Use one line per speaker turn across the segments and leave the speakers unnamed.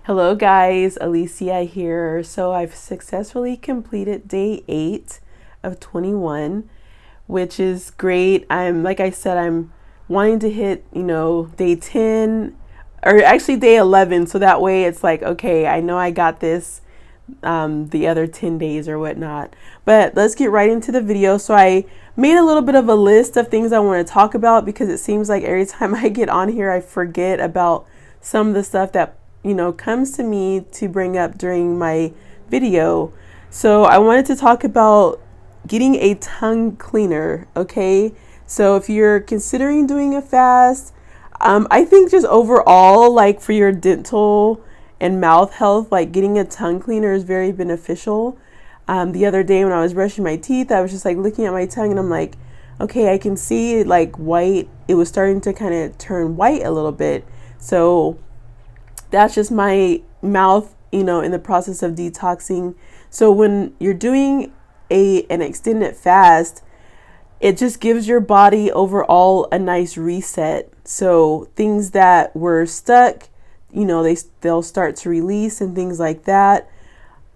Hello guys, Alisia here. So I've successfully completed day 8 of 21, which is great. Like I said, I'm wanting to hit, day 10 or actually day 11. So that way it's like, okay, I know I got this the other 10 days or whatnot. But let's get right into the video. So I made a little bit of a list of things I want to talk about because it seems like every time I get on here, I forget about some of the stuff that comes to me to bring up during my video. So I wanted to talk about getting a tongue cleaner. Okay, so if you're considering doing a fast, I think just overall, like for your dental and mouth health, like getting a tongue cleaner is very beneficial. The other day when I was brushing my teeth, I was just like looking at my tongue and I'm like, okay, I can see like white. It was starting to kind of turn white a little bit. So that's just my mouth, in the process of detoxing. So when you're doing an extended fast, it just gives your body overall a nice reset. So things that were stuck, they'll start to release and things like that.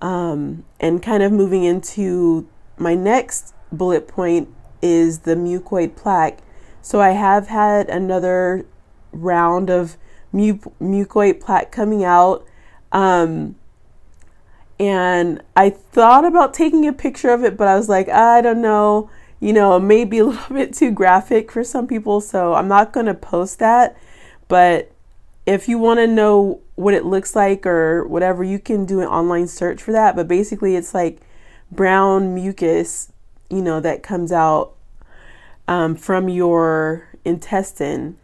And kind of moving into my next bullet point is the mucoid plaque. So I have had another round of mucoid plaque coming out, and I thought about taking a picture of it, but I was like, I don't know, maybe a little bit too graphic for some people, so I'm not going to post that. But if you want to know what it looks like or whatever, you can do an online search for that. But basically it's like brown mucus, that comes out from your intestine.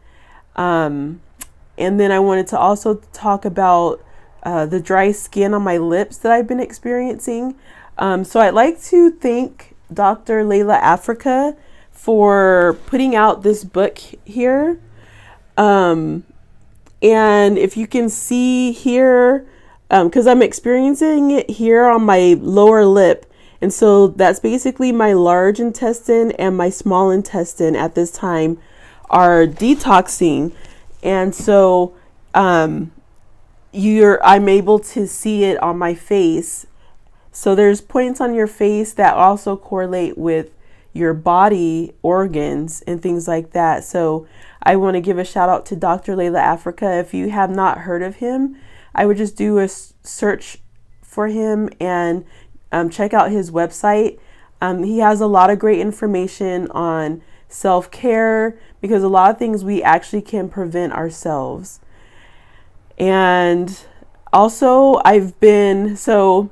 And then I wanted to also talk about the dry skin on my lips that I've been experiencing. So I'd like to thank Dr. Layla Africa for putting out this book here. And if you can see here, because I'm experiencing it here on my lower lip. And so that's basically my large intestine and my small intestine at this time are detoxing. And so I'm able to see it on my face. So there's points on your face that also correlate with your body organs and things like that. So I want to give a shout out to Dr. Layla Africa. If you have not heard of him, I would just do a search for him and check out his website. He has a lot of great information on self-care, because a lot of things we actually can prevent ourselves. And also I know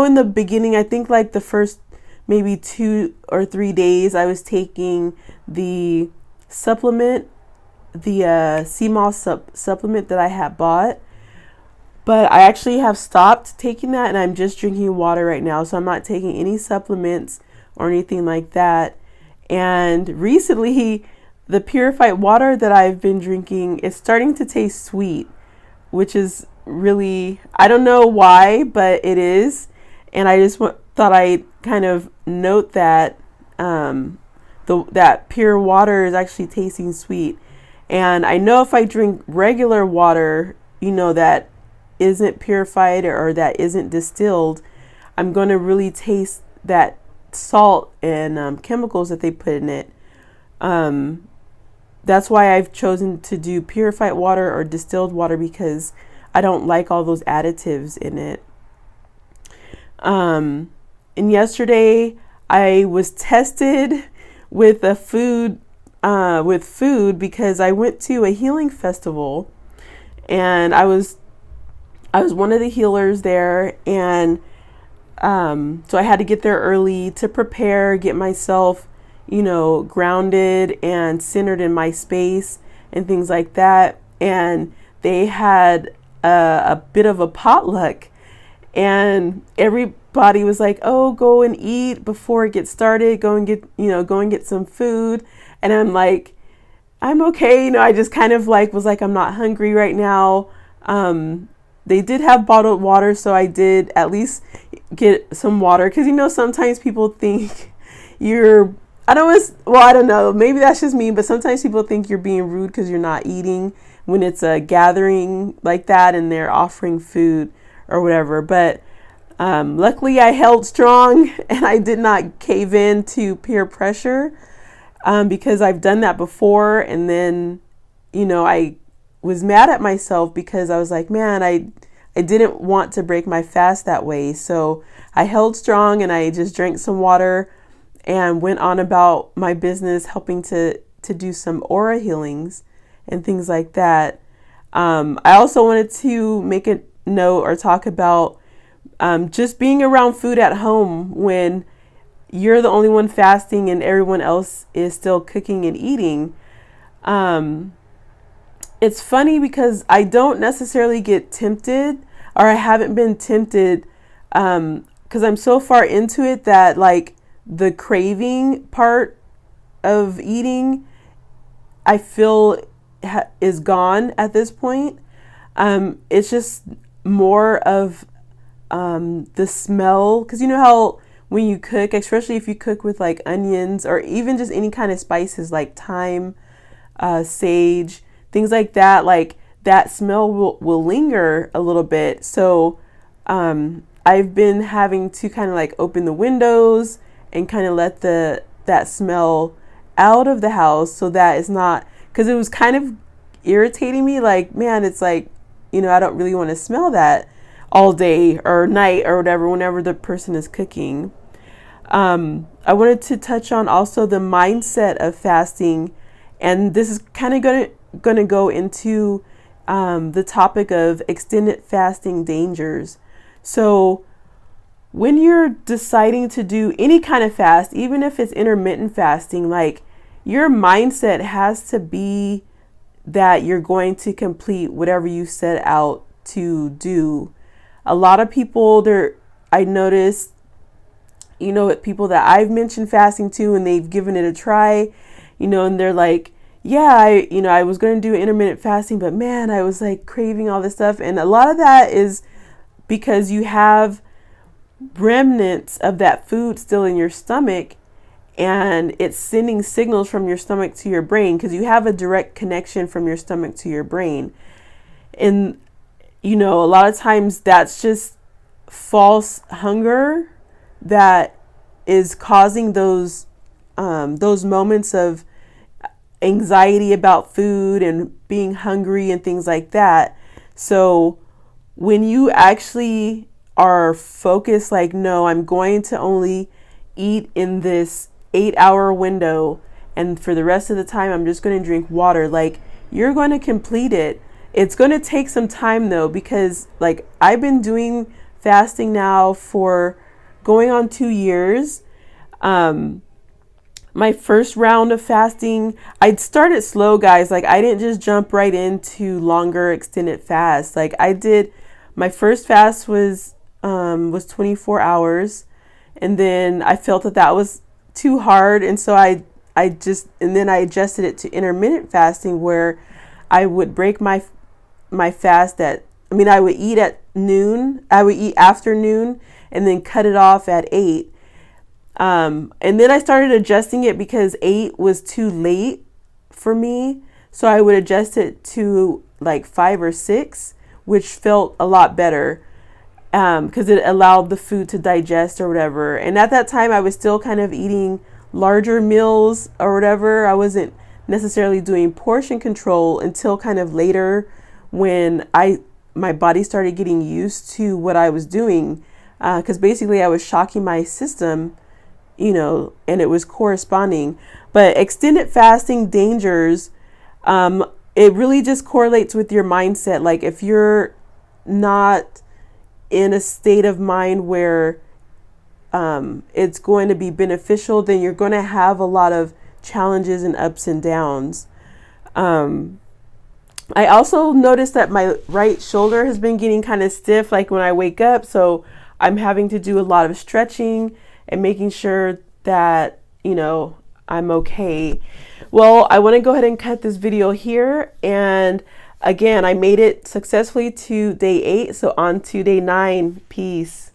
in the beginning, I think like the first maybe 2 or 3 days, I was taking the supplement, the sea moss supplement that I had bought. But I actually have stopped taking that and I'm just drinking water right now. So I'm not taking any supplements or anything like that. And recently, the purified water that I've been drinking is starting to taste sweet, which is really, I don't know why, but it is. And I just thought I'd kind of note that that pure water is actually tasting sweet. And I know if I drink regular water, that isn't purified or that isn't distilled, I'm going to really taste that salt and chemicals that they put in it. That's why I've chosen to do purified water or distilled water, because I don't like all those additives in it. And yesterday I was tested with food because I went to a healing festival and I was one of the healers there, and so I had to get there early to prepare, get myself, grounded and centered in my space and things like that. And they had a bit of a potluck, and everybody was like, "Oh, go and eat before it gets started. Go and get some food." And I'm like, "I'm okay." I just kind of was like, "I'm not hungry right now." They did have bottled water, so I did at least get some water, because sometimes people think you're I don't, well, I don't know. Maybe that's just me, but sometimes people think you're being rude because you're not eating when it's a gathering like that and they're offering food or whatever. But luckily I held strong and I did not cave in to peer pressure, because I've done that before. And then, I was mad at myself because I was like, man, I didn't want to break my fast that way. So I held strong and I just drank some water and went on about my business, helping to do some aura healings and things like that. I also wanted to make a note or talk about just being around food at home when you're the only one fasting and everyone else is still cooking and eating. It's funny because I don't necessarily get tempted, or I haven't been tempted, because I'm so far into it that like the craving part of eating, I feel is gone at this point. It's just more of the smell, because you know how when you cook, especially if you cook with like onions or even just any kind of spices like thyme, sage, things like that, like that smell will linger a little bit. So I've been having to kind of like open the windows and kind of let that smell out of the house, so that it's not, because it was kind of irritating me, like, man, it's like, I don't really want to smell that all day or night or whatever whenever the person is cooking. I wanted to touch on also the mindset of fasting, and this is kind of going to go into the topic of extended fasting dangers. So when you're deciding to do any kind of fast, even if it's intermittent fasting, like your mindset has to be that you're going to complete whatever you set out to do. A lot of people I noticed, people that I've mentioned fasting to and they've given it a try, and they're like, yeah, I was going to do intermittent fasting, but man, I was like craving all this stuff. And a lot of that is because you have remnants of that food still in your stomach, and it's sending signals from your stomach to your brain, because you have a direct connection from your stomach to your brain. And a lot of times that's just false hunger that is causing those moments of anxiety about food and being hungry and things like that. So when you actually are focused, like, no, I'm going to only eat in this 8-hour window, and for the rest of the time I'm just going to drink water, like, you're going to complete it. It's going to take some time though, because like I've been doing fasting now for going on 2 years. My first round of fasting, I'd started slow, guys. Like, I didn't just jump right into longer extended fasts. Like, my first fast was 24 hours, and then I felt that was too hard, and so I adjusted it to intermittent fasting, where I would break my fast I would eat at noon, I would eat after noon, and then cut it off at 8. And then I started adjusting it because 8 was too late for me. So I would adjust it to like 5 or 6, which felt a lot better, because it allowed the food to digest or whatever. And at that time I was still kind of eating larger meals or whatever. I wasn't necessarily doing portion control until kind of later, when my body started getting used to what I was doing, because basically I was shocking my system, and it was corresponding. But extended fasting dangers, it really just correlates with your mindset. Like, if you're not in a state of mind where it's going to be beneficial, then you're going to have a lot of challenges and ups and downs. I also noticed that my right shoulder has been getting kind of stiff, like when I wake up. So I'm having to do a lot of stretching and making sure that, I'm okay. Well, I want to go ahead and cut this video here. And again, I made it successfully to day 8. So on to day 9. Peace.